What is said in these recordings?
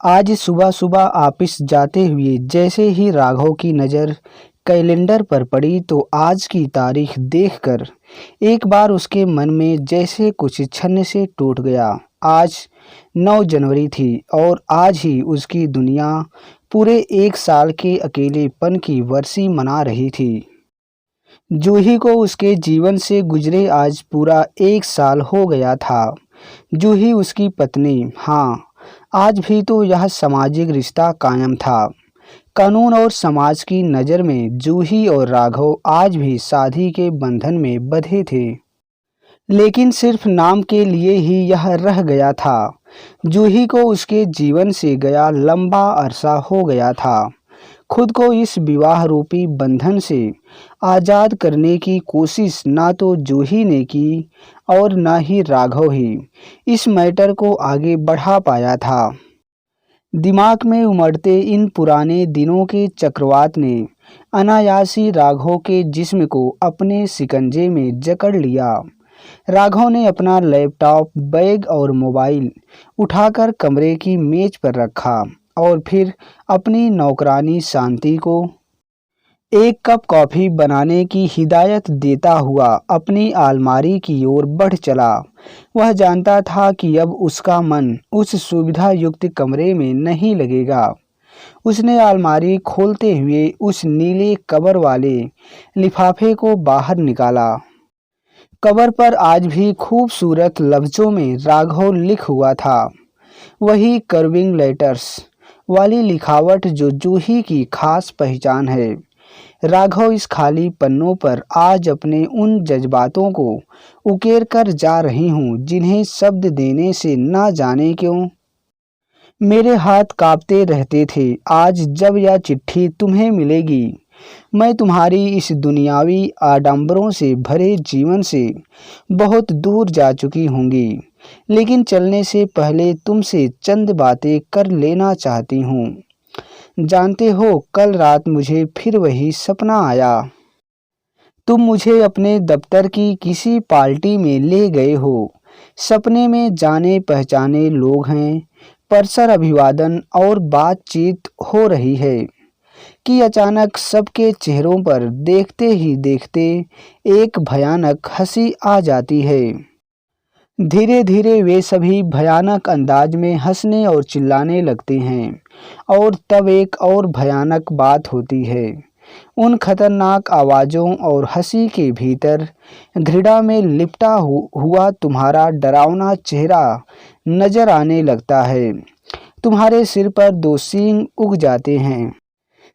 आज सुबह सुबह ऑफिस जाते हुए जैसे ही राघव की नज़र कैलेंडर पर पड़ी तो आज की तारीख देखकर एक बार उसके मन में जैसे कुछ छन्न से टूट गया। आज 9 जनवरी थी और आज ही उसकी दुनिया पूरे एक साल के अकेलेपन की बरसी मना रही थी। जूही को उसके जीवन से गुजरे आज पूरा एक साल हो गया था। जूही उसकी पत्नी, हाँ, आज भी तो यह सामाजिक रिश्ता कायम था। कानून और समाज की नज़र में जूही और राघव आज भी शादी के बंधन में बंधे थे, लेकिन सिर्फ नाम के लिए ही यह रह गया था। जूही को उसके जीवन से गया लंबा अरसा हो गया था। खुद को इस विवाह रूपी बंधन से आज़ाद करने की कोशिश ना तो जूही ने की और ना ही राघव ही इस मैटर को आगे बढ़ा पाया था। दिमाग में उमड़ते इन पुराने दिनों के चक्रवात ने अनायास ही राघव के जिस्म को अपने शिकंजे में जकड़ लिया। राघव ने अपना लैपटॉप, बैग और मोबाइल उठाकर कमरे की मेज पर रखा और फिर अपनी नौकरानी शांति को एक कप कॉफ़ी बनाने की हिदायत देता हुआ अपनी अलमारी की ओर बढ़ चला। वह जानता था कि अब उसका मन उस सुविधा युक्त कमरे में नहीं लगेगा। उसने अलमारी खोलते हुए उस नीले कवर वाले लिफाफे को बाहर निकाला। कवर पर आज भी खूबसूरत लफ्ज़ों में राघव लिख हुआ था, वही कर्विंग लेटर्स वाली लिखावट जो जूही की खास पहचान है। राघव इस खाली पन्नों पर आज अपने उन जज्बातों को उकेर कर जा रही हूँ जिन्हें शब्द देने से ना जाने क्यों मेरे हाथ कांपते रहते थे। आज जब यह चिट्ठी तुम्हें मिलेगी, मैं तुम्हारी इस दुनियावी आडंबरों से भरे जीवन से बहुत दूर जा चुकी होंगी, लेकिन चलने से पहले तुमसे चंद बातें कर लेना चाहती हूँ। जानते हो, कल रात मुझे फिर वही सपना आया। तुम मुझे अपने दफ्तर की किसी पार्टी में ले गए हो। सपने में जाने पहचाने लोग हैं, परस्पर अभिवादन और बातचीत हो रही है कि अचानक सबके चेहरों पर देखते ही देखते एक भयानक हंसी आ जाती है। धीरे धीरे वे सभी भयानक अंदाज में हंसने और चिल्लाने लगते हैं और तब एक और भयानक बात होती है। उन खतरनाक आवाज़ों और हंसी के भीतर घृणा में लिपटा हुआ तुम्हारा डरावना चेहरा नजर आने लगता है। तुम्हारे सिर पर 2 सींग उग जाते हैं,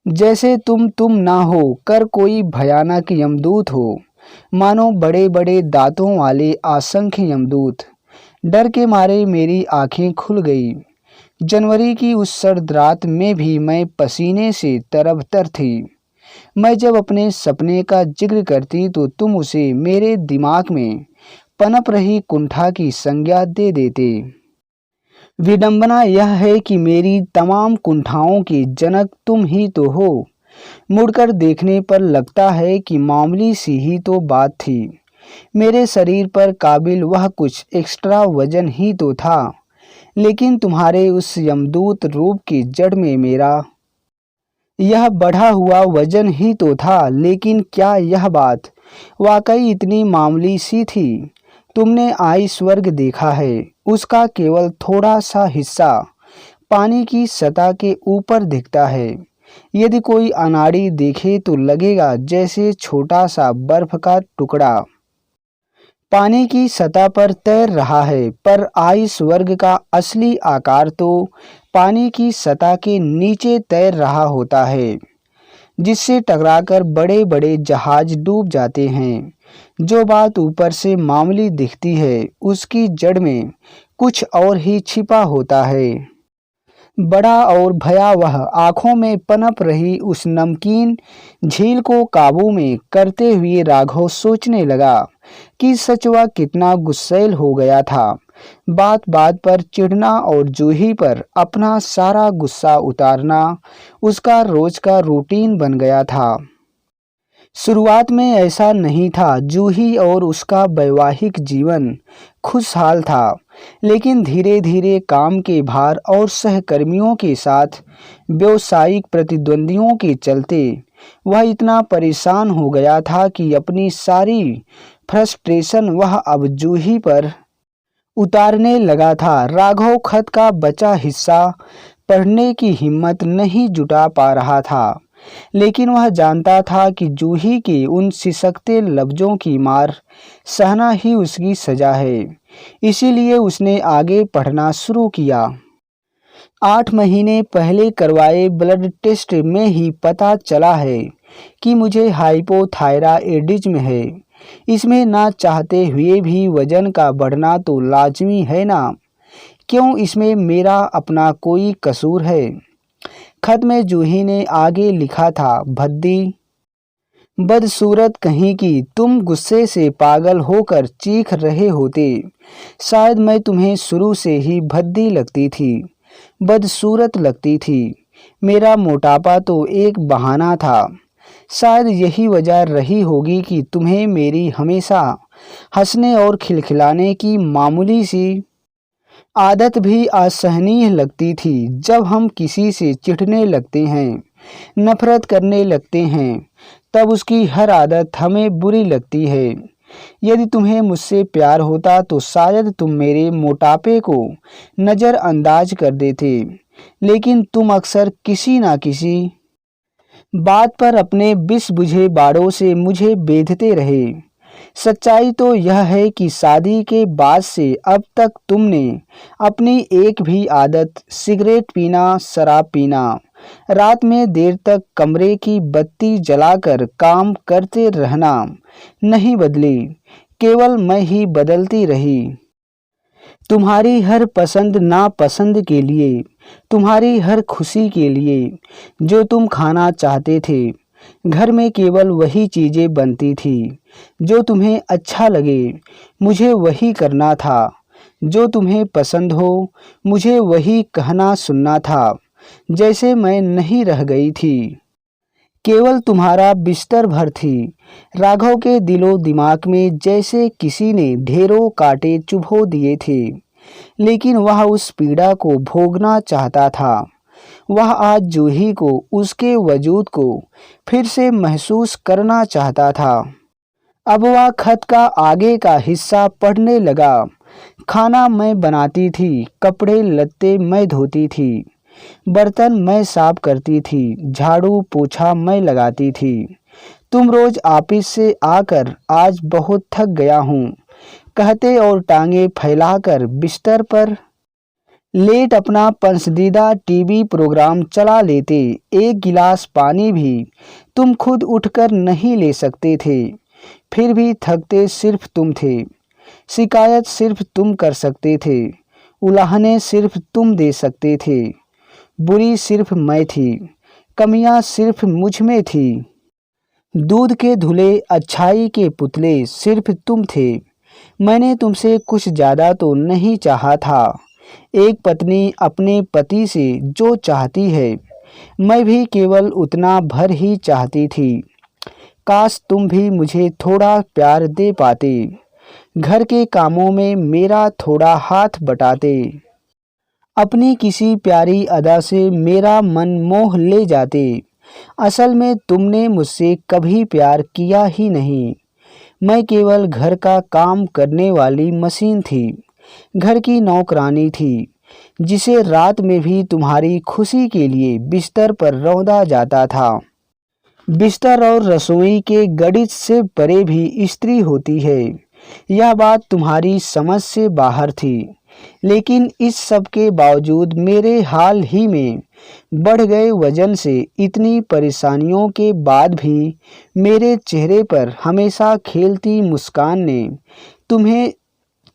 जैसे तुम ना हो कर कोई भयानक यमदूत हो, मानो बड़े बड़े दांतों वाले असंख्य यमदूत। डर के मारे मेरी आंखें खुल गई। जनवरी की उस सर्द रात में भी मैं पसीने से तरबतर थी। मैं जब अपने सपने का जिक्र करती तो तुम उसे मेरे दिमाग में पनप रही कुंठा की संज्ञा दे देते। विडंबना यह है कि मेरी तमाम कुंठाओं की जनक तुम ही तो हो। मुड़कर देखने पर लगता है कि मामूली सी ही तो बात थी। मेरे शरीर पर काबिल वह कुछ एक्स्ट्रा वजन ही तो था, लेकिन तुम्हारे उस यमदूत रूप की जड़ में मेरा यह बढ़ा हुआ वजन ही तो था। लेकिन क्या यह बात वाकई इतनी मामूली सी थी? तुमने आई स्वर्ग देखा है, उसका केवल थोड़ा सा हिस्सा पानी की सतह के ऊपर दिखता है। यदि कोई अनाड़ी देखे तो लगेगा जैसे छोटा सा बर्फ का टुकड़ा पानी की सतह पर तैर रहा है, पर आइसबर्ग का असली आकार तो पानी की सतह के नीचे तैर रहा होता है, जिससे टकराकर बड़े बड़े जहाज डूब जाते हैं। जो बात ऊपर से मामूली दिखती है, उसकी जड़ में कुछ और ही छिपा होता है। बड़ा और भयावह आंखों में पनप रही उस नमकीन झील को काबू में करते हुए राघव सोचने लगा कि सच वह कितना गुस्सैल हो गया था। बात बात पर चिढ़ना और जूही पर अपना सारा गुस्सा उतारना उसका रोज का रूटीन बन गया था। शुरुआत में ऐसा नहीं था। जूही और उसका वैवाहिक जीवन खुशहाल था। लेकिन धीरे धीरे काम के भार और सहकर्मियों के साथ व्यावसायिक प्रतिद्वंदियों के चलते वह इतना परेशान हो गया था कि अपनी सारी फ्रस्ट्रेशन वह अब जूही पर उतारने लगा था। राघव खत का बचा हिस्सा पढ़ने की हिम्मत नहीं जुटा पा रहा था, लेकिन वह जानता था कि जूही के उन सिसकते लफ्जों की मार सहना ही उसकी सजा है। इसीलिए उसने आगे पढ़ना शुरू किया। 8 महीने पहले करवाए ब्लड टेस्ट में ही पता चला है कि मुझे हाइपोथायराइडिज्म है। इसमें ना चाहते हुए भी वजन का बढ़ना तो लाजमी है ना। क्यों इसमें मेरा अपना कोई कसूर है? खत में जूही ने आगे लिखा था, भद्दी बदसूरत कहीं की, तुम गुस्से से पागल होकर चीख रहे होते। शायद मैं तुम्हें शुरू से ही भद्दी लगती थी, बदसूरत लगती थी। मेरा मोटापा तो एक बहाना था। शायद यही वजह रही होगी कि तुम्हें मेरी हमेशा हंसने और खिलखिलाने की मामूली सी आदत भी असहनीय लगती थी। जब हम किसी से चिढ़ने लगते हैं, नफरत करने लगते हैं, तब उसकी हर आदत हमें बुरी लगती है। यदि तुम्हें मुझसे प्यार होता तो शायद तुम मेरे मोटापे को नज़रअंदाज कर देते, लेकिन तुम अक्सर किसी न किसी बात पर अपने बिस बुझे बाड़ों से मुझे बेधते रहे। सच्चाई तो यह है कि शादी के बाद से अब तक तुमने अपनी एक भी आदत, सिगरेट पीना, शराब पीना, रात में देर तक कमरे की बत्ती जलाकर काम करते रहना नहीं बदली। केवल मैं ही बदलती रही, तुम्हारी हर पसंद नापसंद के लिए, तुम्हारी हर खुशी के लिए। जो तुम खाना चाहते थे, घर में केवल वही चीज़ें बनती थी जो तुम्हें अच्छा लगे। मुझे वही करना था। जो तुम्हें पसंद हो, मुझे वही कहना सुनना था। जैसे मैं नहीं रह गई थी, केवल तुम्हारा बिस्तर भर थी। राघव के दिलो दिमाग में जैसे किसी ने ढेरों कांटे चुभो दिए थे, लेकिन वह उस पीड़ा को भोगना चाहता था। वह आज जूही को, उसके वजूद को फिर से महसूस करना चाहता था। अब वह खत का आगे का हिस्सा पढ़ने लगा। खाना मैं बनाती थी, कपड़े लत्ते मैं धोती थी, बर्तन मैं साफ करती थी, झाड़ू पोछा मैं लगाती थी। तुम रोज ऑफिस से आकर आज बहुत थक गया हूँ कहते और टांगे फैलाकर बिस्तर पर लेट अपना पसंदीदा टीवी प्रोग्राम चला लेते। एक गिलास पानी भी तुम खुद उठकर नहीं ले सकते थे। फिर भी थकते सिर्फ तुम थे। शिकायत सिर्फ तुम कर सकते थे। उलाहने सिर्फ तुम दे सकते थे। बुरी सिर्फ मैं थी। कमियां सिर्फ मुझ में थी। दूध के धुले अच्छाई के पुतले सिर्फ तुम थे। मैंने तुमसे कुछ ज़्यादा तो नहीं चाहा था। एक पत्नी अपने पति से जो चाहती है, मैं भी केवल उतना भर ही चाहती थी। काश तुम भी मुझे थोड़ा प्यार दे पाते, घर के कामों में मेरा थोड़ा हाथ बटाते, अपनी किसी प्यारी अदा से मेरा मन मोह ले जाते। असल में तुमने मुझसे कभी प्यार किया ही नहीं। मैं केवल घर का काम करने वाली मशीन थी, घर की नौकरानी थी, जिसे रात में भी तुम्हारी खुशी के लिए बिस्तर पर रौंदा जाता था। बिस्तर और रसोई के गणित से परे भी स्त्री होती है, यह बात तुम्हारी समझ से बाहर थी। लेकिन इस सब के बावजूद मेरे हाल ही में बढ़ गए वजन से इतनी परेशानियों के बाद भी मेरे चेहरे पर हमेशा खेलती मुस्कान ने तुम्हें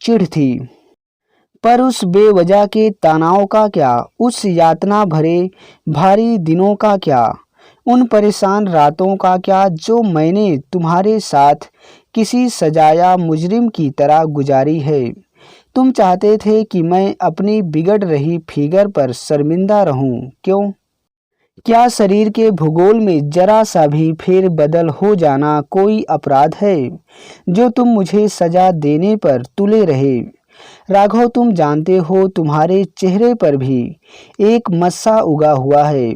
चिढ़ थी। पर उस बेवजह के तनाव का क्या, उस यातना भरे भारी दिनों का क्या, उन परेशान रातों का क्या जो मैंने तुम्हारे साथ किसी सजाया मुजरिम की तरह गुजारी है। तुम चाहते थे कि मैं अपनी बिगड़ रही फिगर पर शर्मिंदा रहूं, क्यों? क्या शरीर के भूगोल में जरा सा भी फेर बदल हो जाना कोई अपराध है जो तुम मुझे सजा देने पर तुले रहे? राघव, तुम जानते हो तुम्हारे चेहरे पर भी एक मस्सा उगा हुआ है।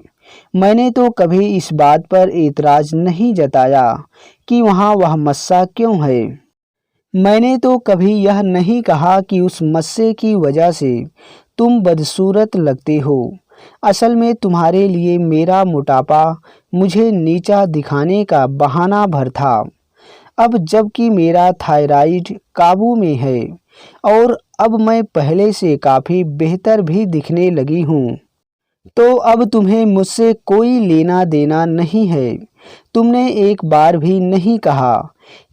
मैंने तो कभी इस बात पर एतराज नहीं जताया कि वहाँ वह मस्सा क्यों है। मैंने तो कभी यह नहीं कहा कि उस मस्से की वजह से तुम बदसूरत लगते हो। असल में तुम्हारे लिए मेरा मोटापा मुझे नीचा दिखाने का बहाना भर था। अब जबकि मेरा थायराइड काबू में है और अब मैं पहले से काफ़ी बेहतर भी दिखने लगी हूँ, तो अब तुम्हें मुझसे कोई लेना देना नहीं है। तुमने एक बार भी नहीं कहा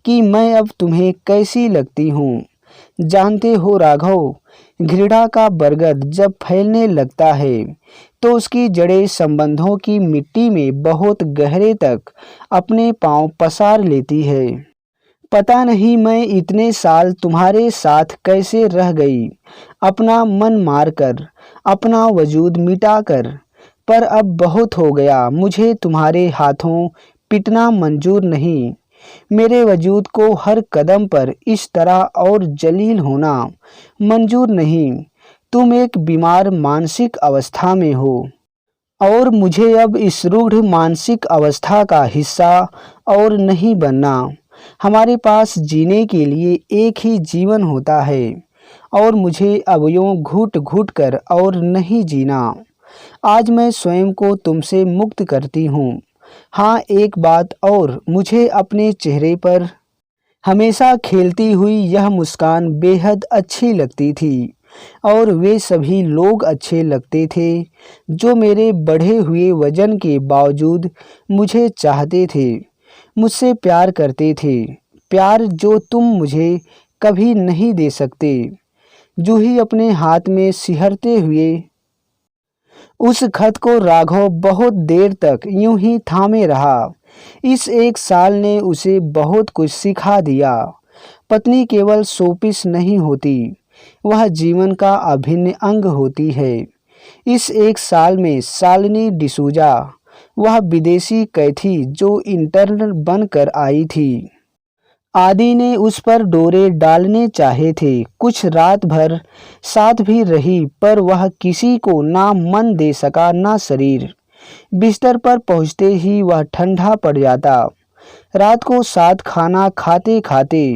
कि मैं अब तुम्हें कैसी लगती हूँ। जानते हो राघव, घृणा का बरगद जब फैलने लगता है तो उसकी जड़ें संबंधों की मिट्टी में बहुत गहरे तक अपने पांव पसार लेती है। पता नहीं मैं इतने साल तुम्हारे साथ कैसे रह गई, अपना मन मारकर, अपना वजूद मिटाकर। पर अब बहुत हो गया, मुझे तुम्हारे हाथों पिटना मंजूर नहीं। मेरे वजूद को हर कदम पर इस तरह और जलील होना मंजूर नहीं। तुम एक बीमार मानसिक अवस्था में हो और मुझे अब इस रूढ़ मानसिक अवस्था का हिस्सा और नहीं बनना। हमारे पास जीने के लिए एक ही जीवन होता है और मुझे अब यूँ घुट घुट कर और नहीं जीना। आज मैं स्वयं को तुमसे मुक्त करती हूँ। हाँ, एक बात और, मुझे अपने चेहरे पर हमेशा खेलती हुई यह मुस्कान बेहद अच्छी लगती थी और वे सभी लोग अच्छे लगते थे जो मेरे बढ़े हुए वजन के बावजूद मुझे चाहते थे, मुझसे प्यार करते थे। प्यार जो तुम मुझे कभी नहीं दे सकते। जूही अपने हाथ में सिहरते हुए उस खत को राघव बहुत देर तक यूं ही थामे रहा। इस एक साल ने उसे बहुत कुछ सिखा दिया। पत्नी केवल शोपीस नहीं होती, वह जीवन का अभिन्न अंग होती है। इस एक साल में शालिनी डिसूजा, वह विदेशी कैथी जो इंटर्न बनकर आई थी, आदि ने उस पर डोरे डालने चाहे थे। कुछ रात भर साथ भी रही पर वह किसी को ना मन दे सका ना शरीर। बिस्तर पर पहुंचते ही वह ठंडा पड़ जाता। रात को साथ खाना खाते खाते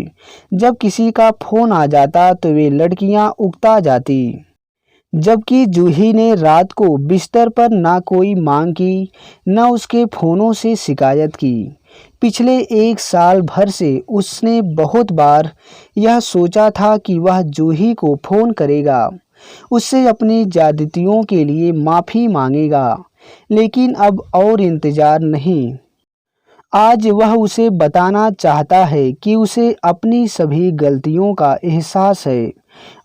जब किसी का फोन आ जाता तो वे लड़कियां उकता जाती। जबकि जूही ने रात को बिस्तर पर ना कोई मांग की न उसके फोनों से शिकायत की। पिछले एक साल भर से उसने बहुत बार यह सोचा था कि वह जूही को फोन करेगा, उससे अपनी ज्यादतियों के लिए माफ़ी मांगेगा, लेकिन अब और इंतज़ार नहीं। आज वह उसे बताना चाहता है कि उसे अपनी सभी गलतियों का एहसास है।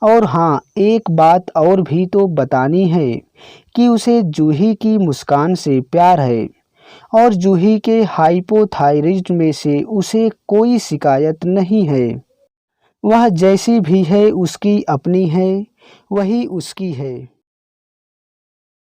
और हाँ, एक बात और भी तो बतानी है कि उसे जूही की मुस्कान से प्यार है और जूही के हाइपोथायराइडिज्म में से उसे कोई शिकायत नहीं है। वह जैसी भी है उसकी अपनी है, वही उसकी है।